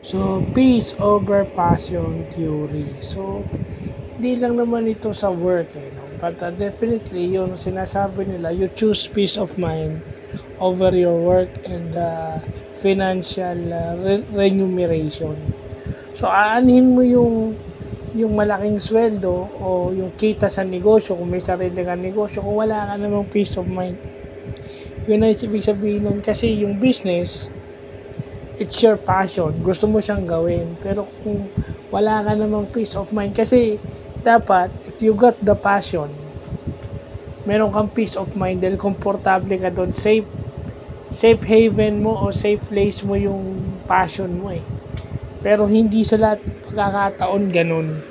So, peace over passion theory. So, hindi lang naman ito sa work, no? But definitely, yung sinasabi nila, you choose peace of mind over your work and financial remuneration. So, aanhin mo yung malaking sweldo o yung kita sa negosyo, kung may sarili kang negosyo, kung wala ka namang peace of mind. Yun ay ibig sabihin nun, kasi yung business, it's your passion. Gusto mo siyang gawin. Pero kung wala ka namang peace of mind, kasi dapat, if you got the passion, meron kang peace of mind dahil komportable ka doon, safe haven mo o safe place mo yung passion mo eh. Pero hindi sa lahat pagkakataon ganun.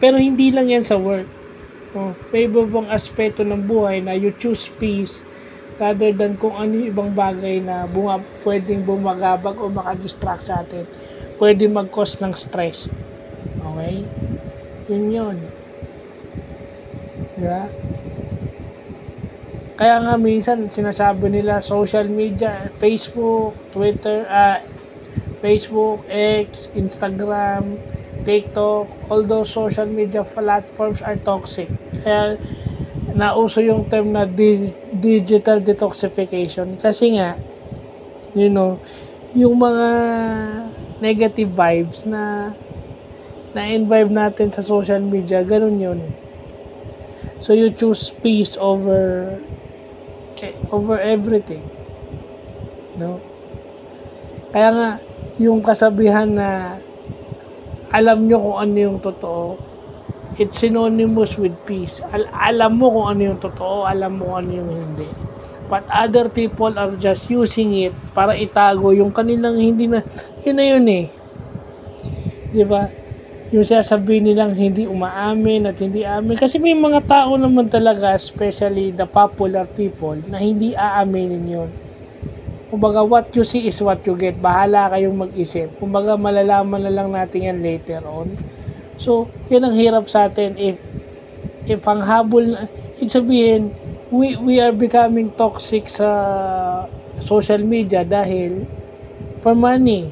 Pero hindi lang yan sa work. No? May ibang aspeto ng buhay na you choose peace rather than kung ano yung ibang bagay na pwedeng bumagabag o makadistract sa atin. Pwede mag-cause ng stress. Okay? Yun. Yeah? Kaya nga minsan sinasabi nila social media, Facebook, Twitter, Facebook, X, Instagram, TikTok, all those social media platforms are toxic. Kaya nauso yung term na digital detoxification kasi nga yung mga negative vibes na na-envibe natin sa social media, ganun yun. So you choose peace over everything, no? Kaya nga yung kasabihan na alam nyo kung ano yung totoo, it's synonymous with peace. Alam mo kung ano yung totoo, alam mo kung ano yung hindi. But other people are just using it para itago yung kanilang hindi na, yun eh. Diba? Yung sasabihin nilang hindi umaamin at hindi amin. Kasi may mga tao naman talaga, especially the popular people, na hindi aaminin yun. Kumbaga, what you see is what you get. Bahala kayong mag-isip. Kumbaga, malalaman na lang natin yan later on. So, yan ang hirap sa atin. If ang habol, sabihin, we are becoming toxic sa social media dahil for money.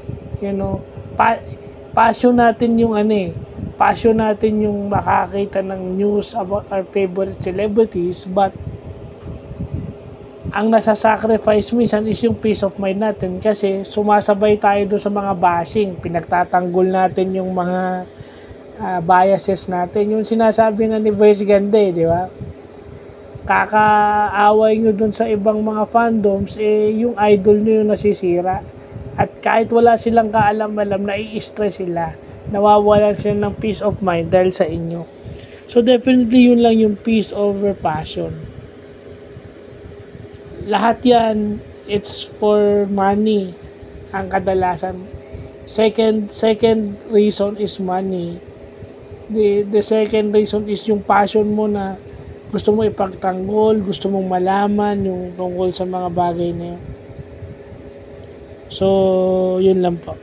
Passion natin yung passion natin yung makakita ng news about our favorite celebrities, but ang nasa-sacrifice minsan is yung peace of mind natin kasi sumasabay tayo doon sa mga bashing, pinagtatanggol natin yung mga biases natin, yung sinasabi nga ni Vice Ganda di ba? Kakaaway nyo doon sa ibang mga fandoms, yung idol nyo yung nasisira. At kahit wala silang kaalam-alam, nai-stress sila, nawawalan sila ng peace of mind dahil sa inyo. So definitely yun lang yung peace over passion. Lahat yan, it's for money ang kadalasan. Second reason is money. The second reason is yung passion mo na gusto mo ipagtanggol, gusto mong malaman yung tungkol sa mga bagay na yun. So, yun lang po.